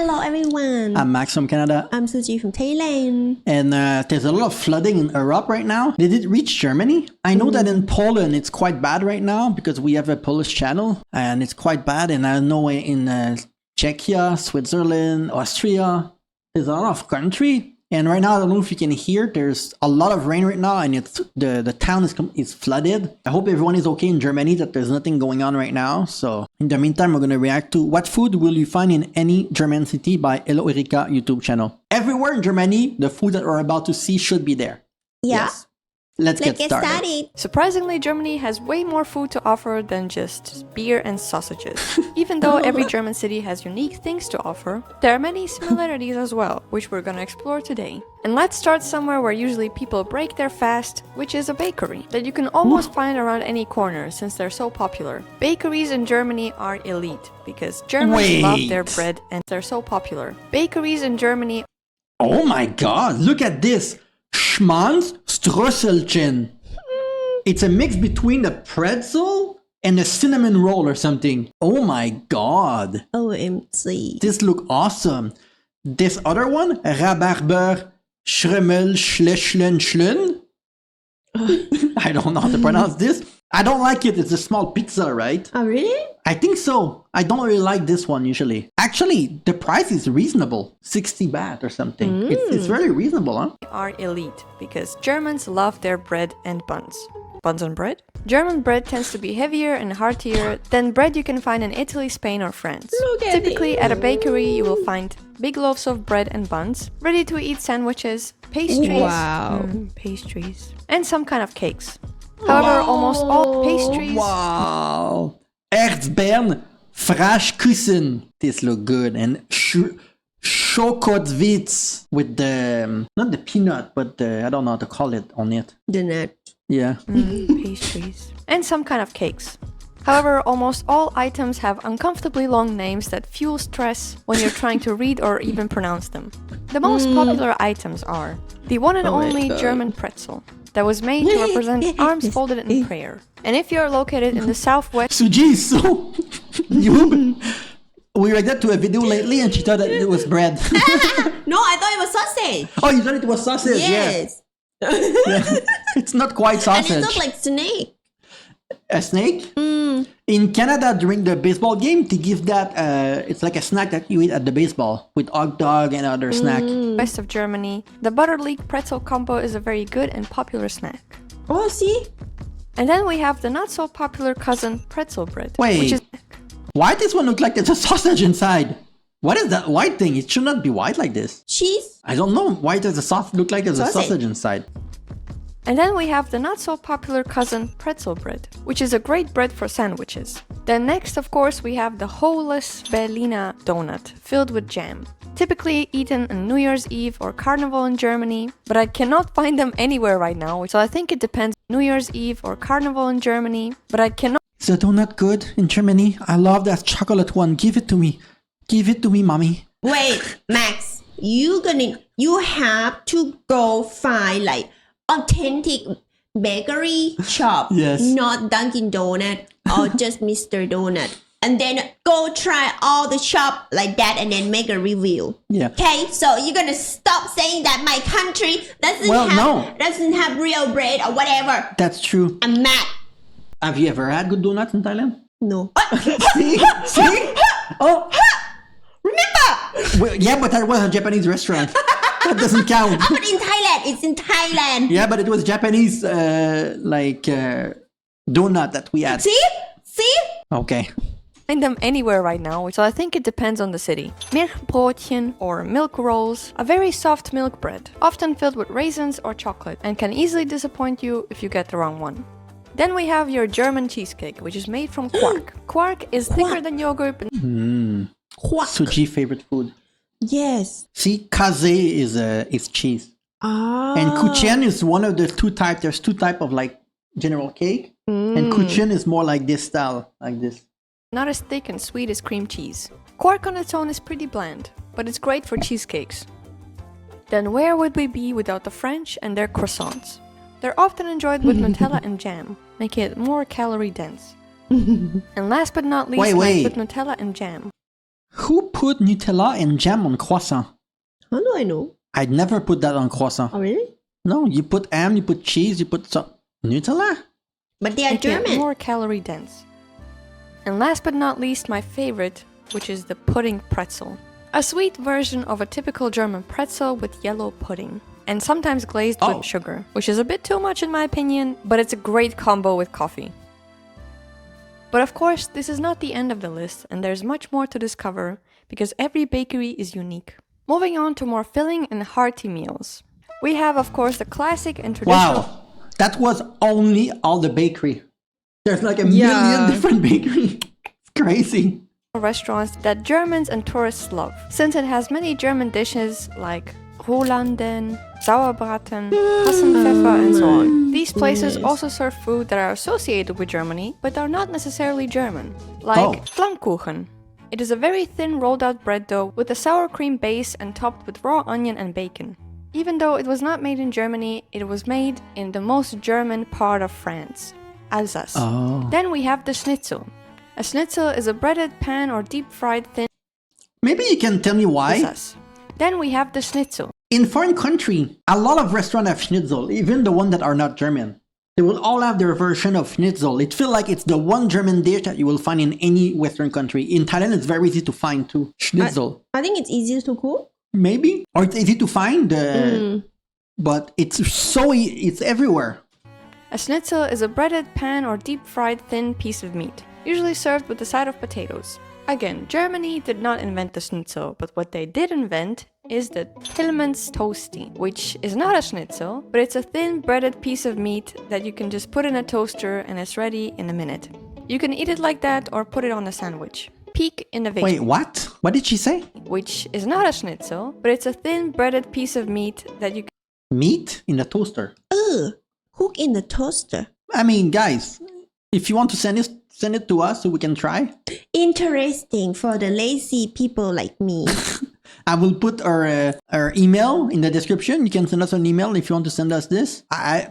Hello everyone. I'm Max from Canada. I'm Suji from Thailand. And there's a lot of flooding in Europe right now. Did it reach Germany? I know that in Poland it's quite bad right now because we have a Polish channel and it's quite bad. And I know in Czechia, Switzerland, Austria, there's a lot of country. And right now, I don't know if you can hear, there's a lot of rain right now and it's the town is flooded. I hope everyone is okay in Germany, that there's nothing going on right now. So in the meantime, we're going to react to What Food Will You Find in Any German City by Hello Erika YouTube channel. Everywhere in Germany, the food that we're about to see should be there. Yeah. Yes. Let's get started. Surprisingly, Germany has way more food to offer than just beer and sausages. Even though every German city has unique things to offer, there are many similarities as well, which we're gonna explore today. And let's start somewhere where usually people break their fast, which is a bakery, that you can almost find around any corner since they're so popular. Bakeries in Germany are elite, because Germans love their bread and they're so popular. Bakeries in Germany... Oh my god, look at this! Schmanz Strösselchen. It's a mix between a pretzel and a cinnamon roll or something. Oh my god. OMG. This look awesome. This other one, Rhabarber Schrimmel Schleschlen Schlön. I don't know how to pronounce this. I don't like it. It's a small pizza, right? Oh, really? I think so. I don't really like this one usually. Actually, the price is reasonable. 60 baht or something. It's very reasonable, huh? are elite, because Germans love their bread and buns. Buns on bread? German bread tends to be heavier and heartier than bread you can find in Italy, Spain or France. Typically at a bakery you will find big loaves of bread and buns, ready-to-eat sandwiches, pastries, pastries, and some kind of cakes. However, almost all pastries... Wow! Erzbeeren Fraschkussen. This look good. And Schokotwitz with the... not the peanut, but the... I don't know how to call it on it. The nut. Yeah. Pastries. And some kind of cakes. However, almost all items have uncomfortably long names that fuel stress when you're trying to read or even pronounce them. The most popular items are the one and only German pretzel that was made to represent arms folded in prayer. And if you're located in the southwest... Suji, so... we reacted to a video lately and she thought that it was bread. No, I thought it was sausage. Oh, you thought it was sausage? Yes. Yeah. It's not quite sausage. And it looked like snake. A snake? In Canada, during the baseball game, they give that, it's like a snack that you eat at the baseball with hot dog and other snack. West of Germany, the butterleek pretzel combo is a very good and popular snack. Oh, see? And then we have the not so popular cousin pretzel bread. Wait, which is why does one look like there's a sausage inside? What is that white thing? It should not be white like this. Cheese? I don't know. Why does the look like there's a sausage inside? And then we have the not so popular cousin pretzel bread, which is a great bread for sandwiches. Then next, of course, we have the wholeless Berliner donut filled with jam. Typically eaten on New Year's Eve or Carnival in Germany, but I cannot find them anywhere right now, so I think it depends. New Year's Eve or Carnival in Germany, but I cannot... Is the donut good in Germany? I love that chocolate one. Give it to me. Give it to me, mommy. Wait, Max. You have to go find like authentic bakery shop. Yes. Not Dunkin' Donut or just Mr. Donut. And then go try all the shop like that and then make a review. Yeah. Okay, so you're gonna stop saying that my country doesn't have real bread or whatever. That's true. I'm mad. Have you ever had good donuts in Thailand? No. See? See? Oh. Remember? Well, yeah, but that was a Japanese restaurant. That doesn't count. But in Thailand, it's in Thailand. Yeah, but it was Japanese, donut that we had. See? Okay. Find them anywhere right now, so I think it depends on the city. Milchbrötchen or milk rolls, a very soft milk bread, often filled with raisins or chocolate, and can easily disappoint you if you get the wrong one. Then we have your German cheesecake, which is made from quark. Quark is thicker than yogurt. Suji favorite food. Yes. See, kaze is cheese. Ah. And kuchen is one of the two types. There's two types of like general cake. And kuchen is more like this style, like this. Not as thick and sweet as cream cheese. Quark on its own is pretty bland, but it's great for cheesecakes. Then where would we be without the French and their croissants? They're often enjoyed with Nutella and jam, making it more calorie dense. And last but not least, with Nutella and jam. Who put Nutella and jam on croissant? How do I know? I'd never put that on croissant. Oh, really? No, you put ham, you put cheese, you put some Nutella. But they are Again, German. more calorie dense. And last but not least, my favorite, which is the pudding pretzel. A sweet version of a typical German pretzel with yellow pudding. And sometimes glazed Oh. with sugar, which is a bit too much in my opinion, but it's a great combo with coffee. But of course, this is not the end of the list, and there's much more to discover, because every bakery is unique. Moving on to more filling and hearty meals. We have, of course, the classic and traditional... Wow, that was only all the bakery. There's like a Yeah. million different bakery. It's crazy. restaurants that Germans and tourists love, since it has many German dishes like Roulanden, Sauerbraten, Hassenpfeffer, and so on. These places also serve food that are associated with Germany, but are not necessarily German, like Flammkuchen. It is a very thin rolled out bread dough with a sour cream base and topped with raw onion and bacon. Even though it was not made in Germany, it was made in the most German part of France, Alsace. Then we have the schnitzel. A schnitzel is a breaded pan or deep fried thin Maybe you can tell me why? Alsace. Then we have the schnitzel. In foreign country, a lot of restaurants have schnitzel, even the one that are not German. They will all have their version of schnitzel. It feels like it's the one German dish that you will find in any Western country. In Thailand, it's very easy to find too. Schnitzel. I think it's easier to cook. Maybe. Or it's easy to find. But it's it's everywhere. A schnitzel is a breaded pan or deep fried thin piece of meat, usually served with a side of potatoes. Again, Germany did not invent the schnitzel, but what they did invent is the Tillmans Toasty, which is not a schnitzel, but it's a thin breaded piece of meat that you can just put in a toaster and it's ready in a minute. You can eat it like that or put it on a sandwich. Peak innovation. Wait, what? What did she say? Which is not a schnitzel, but it's a thin breaded piece of meat that you Meat in the toaster. Ugh, cook in the toaster. I mean, guys, if you want to send it to us so we can try. Interesting for the lazy people like me. I will put our email in the description. You can send us an email if you want to send us this. I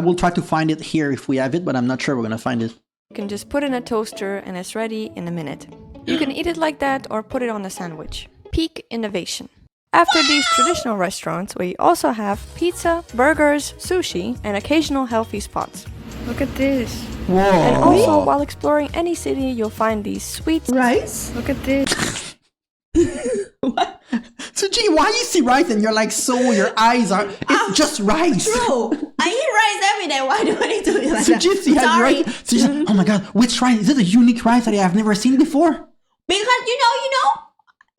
will try to find it here if we have it, but I'm not sure we're gonna find it. can just put in a toaster and it's ready in a minute. You can eat it like that or put it on a sandwich. Peak innovation. After these traditional restaurants, we also have pizza, burgers, sushi, and occasional healthy spots. Look at this. Whoa! And also, while exploring any city, you'll find these sweet... Rice? Look at this. What? Suji, why you see rice and you're like, so your eyes are... It's just rice. Bro, I eat rice every day. Why do I need to be like that? Suji, she has Sorry. rice. She's like, oh my god, which rice? Is it a unique rice that I have never seen before? Because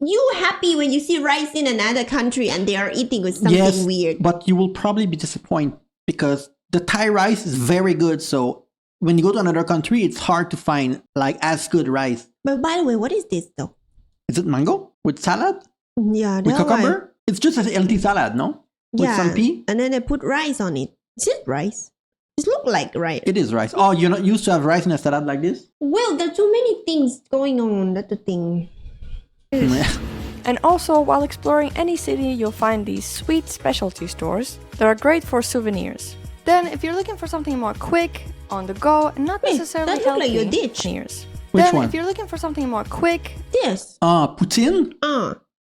you happy when you see rice in another country and they are eating with something weird. But you will probably be disappointed because the Thai rice is very good. So when you go to another country, it's hard to find like as good rice. But by the way, what is this though? Is it mango with salad? Yeah, With that cucumber? one. It's just a healthy salad, no? With Yeah, some pea? and then they put rice on it. Is it rice? It look like rice. It is rice. Oh, you're not used to have rice in a salad like this? Well, there's too many things going on. That's the thing. And also, while exploring any city, you'll find these sweet specialty stores that are great for souvenirs. Then, if you're looking for something more quick, on the go, and not Wait, necessarily that look healthy, like your dish. souvenirs. Which Then, one? if you're looking for something more quick, This. Poutine?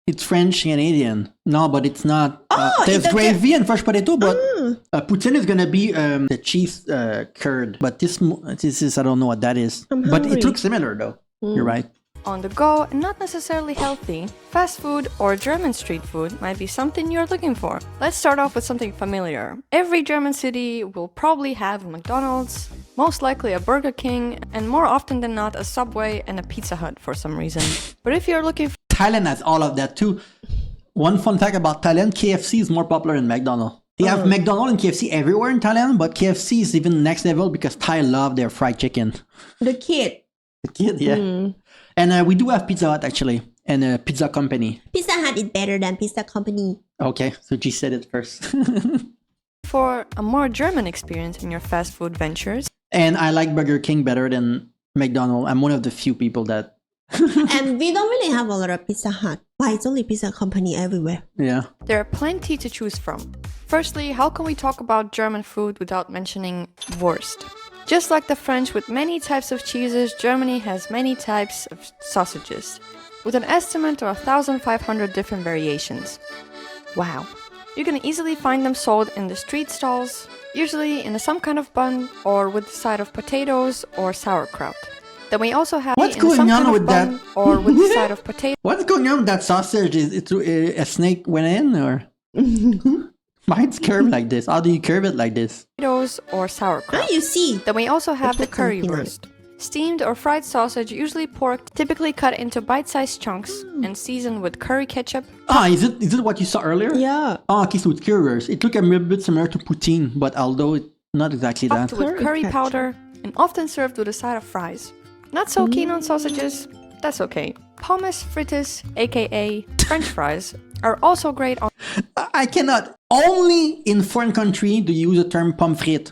It's French Canadian. No, but it's not. Oh, There's it's a- gravy and fresh potato, but poutine is gonna be the cheese curd. But this is I don't know what that is. I'm But hungry. it looks similar though. You're right. on the go, and not necessarily healthy, fast food or German street food might be something you're looking for. Let's start off with something familiar. Every German city will probably have a McDonald's, most likely a Burger King, and more often than not a Subway and a Pizza Hut for some reason. But if you're looking for Thailand has all of that too. One fun fact about Thailand, KFC is more popular than McDonald's. They have McDonald's and KFC everywhere in Thailand, but KFC is even next level because Thai love their fried chicken. The kid. The kid, yeah. And we do have Pizza Hut actually, and a pizza company. Pizza Hut is better than Pizza Company. Okay, so she said it first. a more German experience in your fast food ventures, And I like Burger King better than McDonald's. I'm one of the few people that, And we don't really have a lot of Pizza Hut. Why? It's only Pizza Company everywhere. yeah. there are plenty to choose from. Firstly, how can we talk about German food without mentioning Wurst? Just like the French with many types of cheeses, Germany has many types of sausages, with an estimate of 1,500 different variations. Wow. You can easily find them sold in the street stalls, usually in some kind of bun or with the side of potatoes or sauerkraut. Then we also have What's in going some on kind of with bun that? or with the side of potatoes What's going on with that sausage? Is it a snake went in or? Why it's curved like this? How do you curve it like this? or sauerkraut. Ah, you see. Then we also have the put some peanut. currywurst. Steamed or fried sausage, usually pork, typically cut into bite-sized chunks and seasoned with curry ketchup. Ah, is it what you saw earlier? Yeah. Ah, okay, so it's currywurst. It looked a little bit similar to poutine, but although it's not exactly that. Topped with Curry curry ketchup. powder and often served with a side of fries. Not so keen on sausages? That's okay. Pommes frites, aka French fries, are also great on I cannot. Only in foreign country do you use the term pomme frite.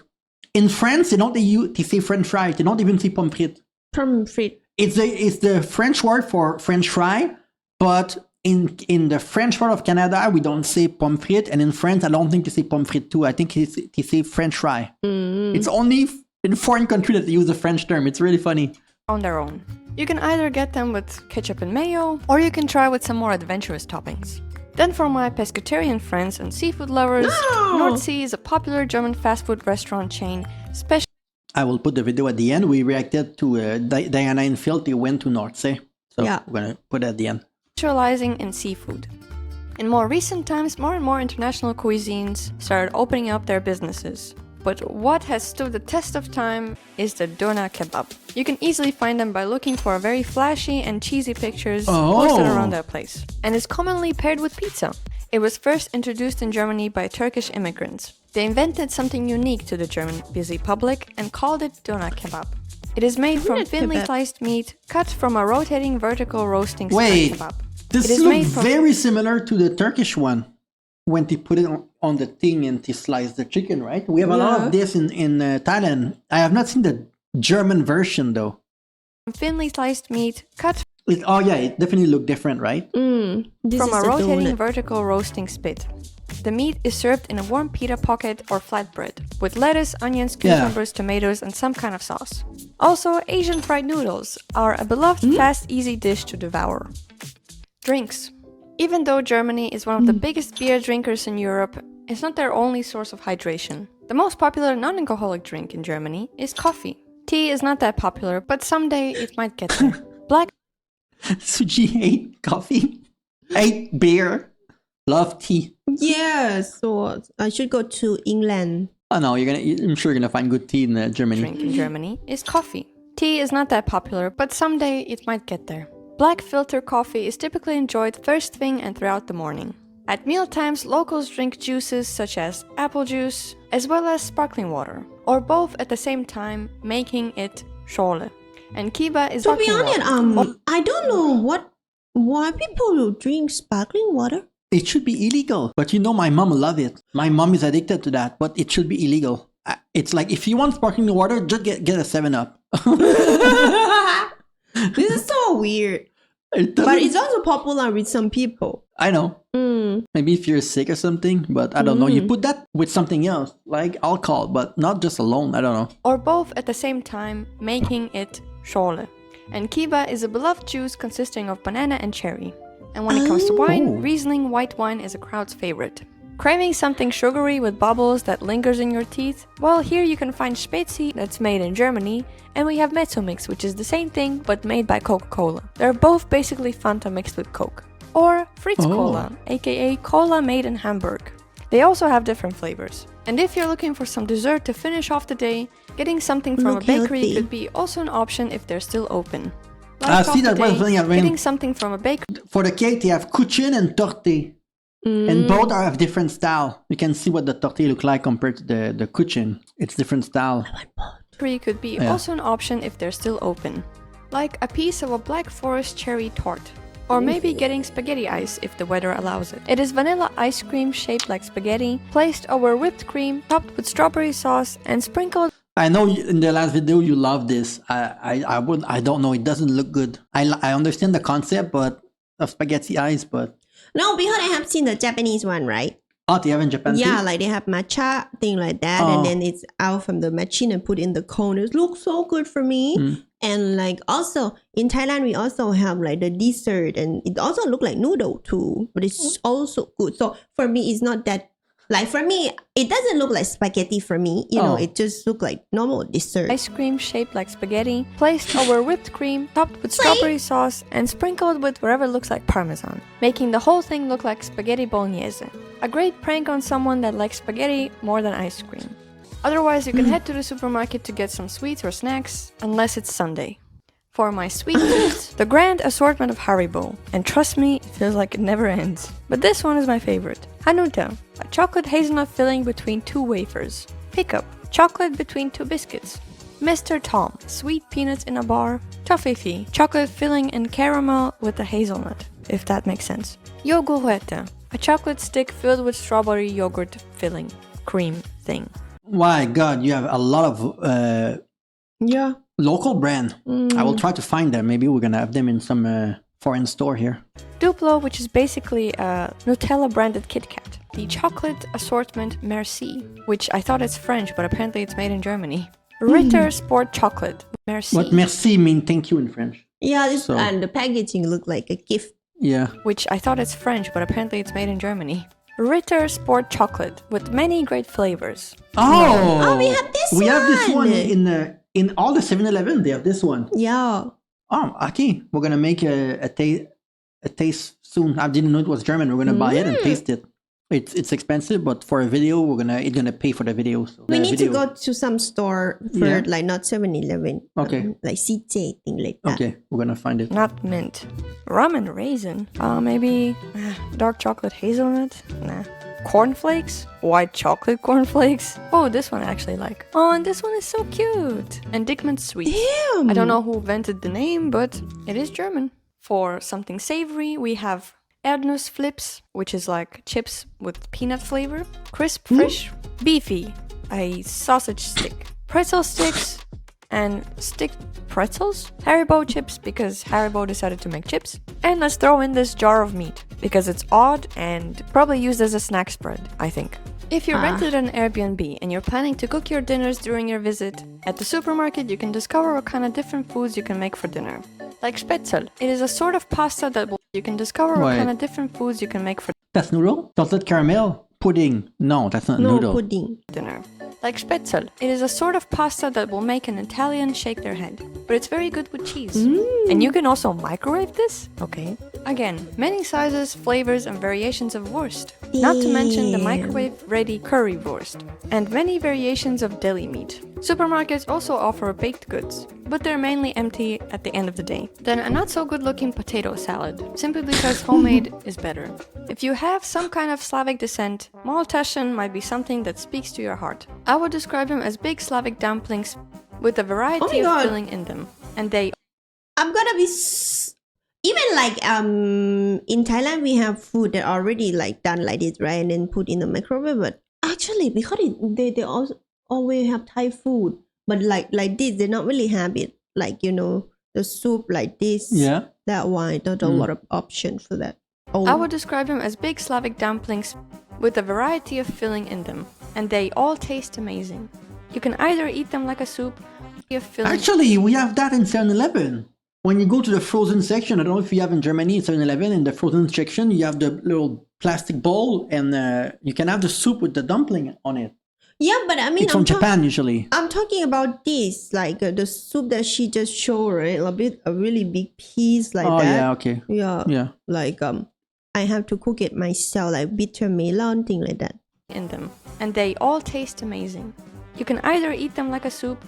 In France, they say French fry. They don't even say pomme frite. Pommes frites. It's the French word for French fry, but in the French part of Canada, we don't say pomme frite, and in France, I don't think they say pomme frite too. I think they say French fry. It's only in foreign country that they use the French term. It's really funny. their own. You can either get them with ketchup and mayo, or you can try with some more adventurous toppings. Then for my pescatarian friends and seafood lovers, No! North Sea is a popular German fast food restaurant chain I will put the video at the end. We reacted to Diana and Phil. They went to North Sea. So Yeah. we're going to put it at the end. specializing in seafood. In more recent times, more and more international cuisines started opening up their businesses. But what has stood the test of time is the doner kebab. You can easily find them by looking for very flashy and cheesy pictures posted around their place, and is commonly paired with pizza. It was first introduced in Germany by Turkish immigrants. They invented something unique to the German busy public and called it doner kebab. It is made from Doner thinly kebab. sliced meat cut from a rotating vertical roasting Wait, kebab. this It is looks made from- very similar to the Turkish one. When they put it on the thing and they slice the chicken, right? We have a lot Yeah. of this in Thailand. I have not seen the German version though. Thinly sliced meat cut Oh yeah, it definitely looked different, right? This from is a the rotating donut. vertical roasting spit. The meat is served in a warm pita pocket or flatbread with lettuce, onions, Yeah. cucumbers, tomatoes, and some kind of sauce. Also, Asian fried noodles are a beloved, fast, easy dish to devour. Drinks. Even though Germany is one of the biggest beer drinkers in Europe, it's not their only source of hydration. The most popular non-alcoholic drink in Germany is coffee. Tea is not that popular, but someday it might get there. Black Suji hate coffee, hate beer, love tea. Yes, so I should go to England. Oh no, I'm sure you're gonna find good tea in Germany. drink in Germany is coffee. Tea is not that popular, but someday it might get there. Black filter coffee is typically enjoyed first thing and throughout the morning. At mealtimes, locals drink juices such as apple juice, as well as sparkling water, or both at the same time, making it Schorle. And Kiba is To be sparkling honest, water. I don't know why people drink sparkling water. It should be illegal, but you know my mom love it. My mom is addicted to that, but it should be illegal. It's like if you want sparkling water, just get a 7-Up. This is so weird. It But doesn't- it's also popular with some people. I know. Maybe if you're sick or something, but I don't know. You put that with something else, like alcohol, but not just alone. I don't know. Or both at the same time, making it Schorle. And Kiba is a beloved juice consisting of banana and cherry. And when it comes to wine, Oh. Riesling white wine is a crowd's favorite. Craving something sugary with bubbles that lingers in your teeth? Well, here you can find Spezi, that's made in Germany, and we have Mezzomix, which is the same thing but made by Coca-Cola. They're both basically Fanta mixed with Coke. Or Fritz Cola, aka cola made in Hamburg. They also have different flavors. And if you're looking for some dessert to finish off the day, getting something from Look a bakery healthy. could be also an option if they're still open. See, that was something I mean. Getting something from a bakery For the cake, they have Kuchen and Torte. And both are of different style. You can see what the Torte look like compared to the Kuchen. It's different style. could be Yeah. also an option if they're still open. Like a piece of a Black Forest cherry tart. Or maybe getting spaghetti ice if the weather allows it. It is vanilla ice cream shaped like spaghetti, placed over whipped cream, topped with strawberry sauce, and sprinkled I know in the last video you love this. I don't know. It doesn't look good. I understand the concept, but of spaghetti eyes, but No, because I have seen the Japanese one, right? Oh, they have in Japan Yeah, too? like they have matcha thing like that, Oh. and then it's out from the machine and put in the cone. It looks so good for me. Mm. And like also in Thailand, we also have like the dessert, and it also look like noodle too, but it's also good. So for me, it's not that like for me, it doesn't look like spaghetti for me. You know, Oh. it just look like normal dessert. Ice cream shaped like spaghetti, placed over whipped cream, topped with strawberry sauce, and sprinkled with whatever looks like parmesan, making the whole thing look like spaghetti bolognese. A great prank on someone that likes spaghetti more than ice cream. Otherwise, you can head to the supermarket to get some sweets or snacks, unless it's Sunday. For my sweet treats, the grand assortment of Haribo. And trust me, it feels like it never ends. But this one is my favorite. Hanuta, a chocolate hazelnut filling between 2 wafers. Pickup, chocolate between 2 biscuits. Mr. Tom, sweet peanuts in a bar. Toffee, chocolate filling and caramel with the hazelnut, if that makes sense. Yogurette, a chocolate stick filled with strawberry yogurt filling, cream thing. My God, you have a lot of Yeah. local brand. I will try to find them. Maybe we're gonna have them in some foreign store here. Duplo, which is basically a Nutella branded Kit Kat. The chocolate assortment Merci, which I thought it's French, but apparently it's made in Germany. Ritter Sport Chocolate Merci, What merci mean thank you in French? Yeah, this, So- and the packaging look like a gift. Yeah. which I thought it's French, but apparently it's made in Germany. Ritter Sport Chocolate with many great flavors. Oh, we have this We have this one. one in all the 7-Eleven. They have this one. Yeah. Oh, okay. We're gonna make a taste soon. I didn't know it was German. We're gonna buy it and taste it. It's expensive, but for a video, it's gonna pay for the video. So We the need video. to go to some store for Yeah. like not 7-Eleven. Okay. Like CJ thing like that. Okay, we're gonna find it. Not mint. Rum and raisin. Maybe dark chocolate hazelnut? Nah. Cornflakes? White chocolate cornflakes? Oh, this one I actually like. Oh, and this one is so cute. And Dickman's Sweets. Damn. I don't know who invented the name, but it is German. For something savory, we have Erdnuss Flips, which is like chips with peanut flavor. Crisp, fresh, beefy, a sausage stick. Pretzel sticks and stick pretzels. Haribo chips, because Haribo decided to make chips. And let's throw in this jar of meat, because it's odd and probably used as a snack spread, I think. If you rented an Airbnb and you're planning to cook your dinners during your visit, at the supermarket you can discover what kind of different foods you can make for dinner. Like Spätzle. It is a sort of pasta that you can discover what Wait. kind of different foods you can make for That's noodle? Chocolate caramel? Pudding? No, that's not No noodle. pudding. dinner. Like Spätzle. It is a sort of pasta that will make an Italian shake their head. But it's very good with cheese. And you can also microwave this? Okay. Again, many sizes, flavors, and variations of wurst. Not to mention the Damn. microwave-ready curry wurst. And many variations of deli meat. Supermarkets also offer baked goods, but they're mainly empty at the end of the day. Then a not so good looking potato salad, simply because homemade is better. If you have some kind of Slavic descent, Maltesian might be something that speaks to your heart. I would describe them as big Slavic dumplings with a variety of God. filling in them. And they I'm gonna be even like in Thailand we have food that already like done like this, right, and then put in the microwave. But actually, because they also always have Thai food, but like this, they not really have it. Like the soup like this. Yeah. That one, not a lot of option for that. Oh, I would describe them as big Slavic dumplings with a variety of filling in them, and they all taste amazing. You can either eat them like a soup, or filling. Actually, we have that in 7-Eleven. When you go to the frozen section, I don't know if you have in Germany, 7-Eleven, in the frozen section, you have the little plastic bowl and you can have the soup with the dumpling on it. yeah, but I mean, It's from Japan usually. I'm talking about this, like the soup that she just showed, right? A really big piece like Oh, that. yeah, okay. Yeah. Yeah. Like I have to cook it myself, like bitter melon thing like that. in them, and they all taste amazing. You can either eat them like a soup,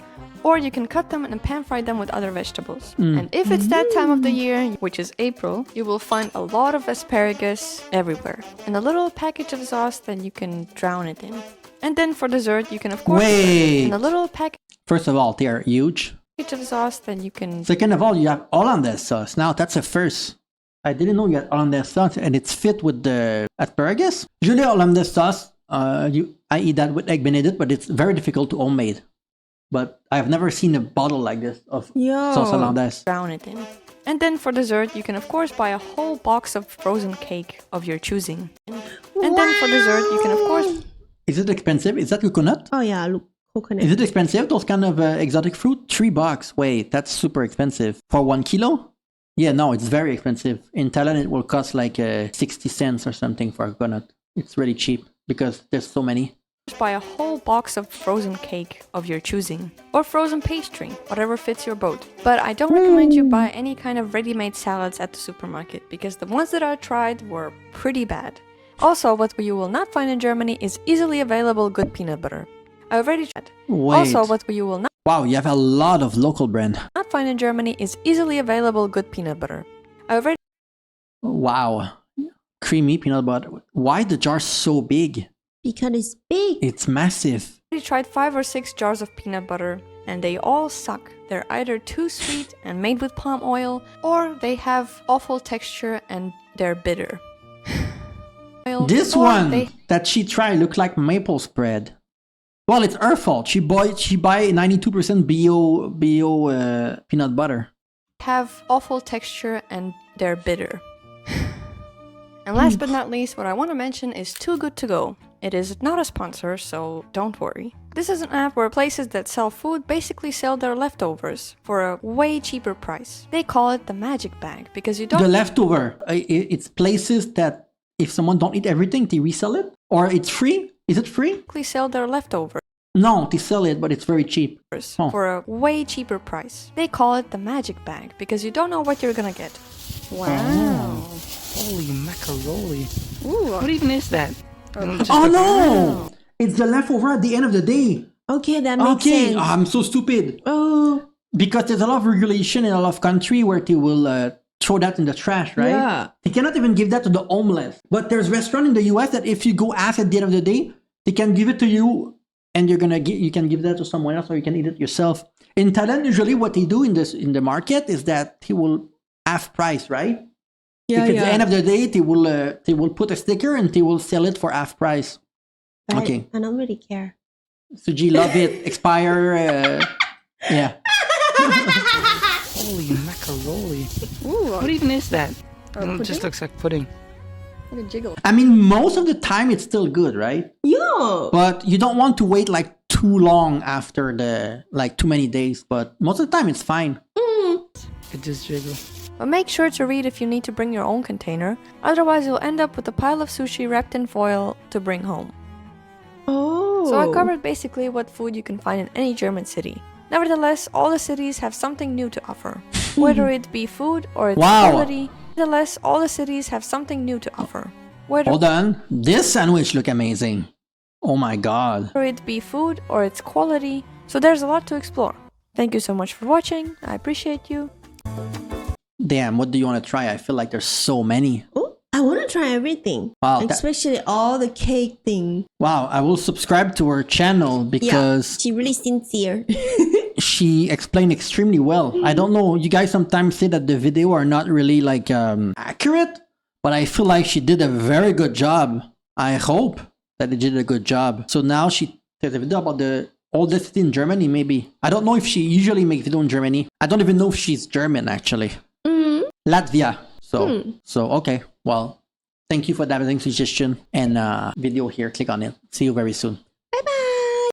or you can cut them and pan fry them with other vegetables. And if it's that time of the year, which is April, you will find a lot of asparagus everywhere, and a little package of sauce that you can drown it in. And then for dessert, you can of course Wait. in a little package First of all, they are huge. of sauce that you can. Second of all, you have hollandaise sauce. Now, that's a first. I didn't know you had hollandaise sauce and it's fit with the asparagus. Usually hollandaise sauce, I eat that with egg benedict, but it's very difficult to homemade. But I've never seen a bottle like this of Yeah. sauce hollandaise. Brown it in. And then for dessert, you can of course buy a whole box of frozen cake of your choosing. And then for dessert, you can of course... Is it expensive? Is that coconut? Oh yeah, look, coconut. Is it expensive, those kind of exotic fruit? $3. Wait, that's super expensive. For 1 kilo? Yeah, no, it's very expensive. In Thailand, it will cost like 60 cents or something for a coconut. It's really cheap because there's so many. buy a whole box of frozen cake of your choosing. Or frozen pastry, whatever fits your boat. But I don't recommend you buy any kind of ready-made salads at the supermarket, because the ones that I tried were pretty bad. Also, what you will not find in Germany is easily available good peanut butter. I already tried. Wait. Also, what you will not Wow, you have a lot of local brand. find in Germany is easily available good peanut butter. I already Wow. Creamy peanut butter. Why the jar so big? Because it's big. It's massive. tried 5 or 6 jars of peanut butter, and they all suck. They're either too sweet and made with palm oil, or they have awful texture and they're bitter. This Or one they that she tried looked like maple spread. Well, it's her fault. She buy 92% bio peanut butter. have awful texture and they're bitter. And last but not least, what I want to mention is Too Good To Go. It is not a sponsor, so don't worry. This is an app where places that sell food basically sell their leftovers for a way cheaper price. They call it the magic bag because you don't The leftover. It's places that if someone don't eat everything, they resell it? Or it's free? Is it free? basically sell their leftovers No, they sell it, but it's very cheap. Oh. for a way cheaper price. They call it the magic bag because you don't know what you're gonna get. Wow. Holy macaroni. Ooh. What even is that? Oh no! It's the leftover at the end of the day. Okay, that makes Okay, sense. I'm so stupid. Oh, Because there's a lot of regulation in a lot of country where they will throw that in the trash, right? Yeah. They cannot even give that to the homeless. But there's restaurant in the US that if you go ask at the end of the day, they can give it to you, and you can give that to someone else, or you can eat it yourself. In Thailand, usually what they do in the market is that they will half price, right? yeah, If it's the yeah. end of the day, they will put a sticker and they will sell it for half price. But Okay. I don't really care. Suji, love it. Expire. Yeah. Holy macaroni. Ooh. What even is that? pudding? It just looks like pudding. Look at jiggle. I mean, most of the time it's still good, right? Yeah. But you don't want to wait like too long after too many days. But most of the time it's fine. It just jiggle. But make sure to read if you need to bring your own container, otherwise you'll end up with a pile of sushi wrapped in foil to bring home. Oh. So I covered basically what food you can find in any German city. Nevertheless, all the cities have something new to offer. Whether it be food or its Wow. quality, nevertheless, all the cities have something new to offer. Whether Hold on. This sandwich look amazing. Oh my god. it be food or its quality, so there's a lot to explore. Thank you so much for watching, I appreciate you. Damn, what do you want to try? I feel like there's so many. Oh, I want to try everything. Wow, that- Especially all the cake thing. Wow, I will subscribe to her channel because She really sincere. she explained extremely well. I don't know, you guys sometimes say that the video are not really like accurate, but I feel like she did a very good job. I hope that they did a good job. So now she did a video about the oldest city in Germany, maybe. I don't know if she usually makes video in Germany. I don't even know if she's German actually. Latvia. So okay. Well, thank you for that suggestion and video here. Click on it. See you very soon.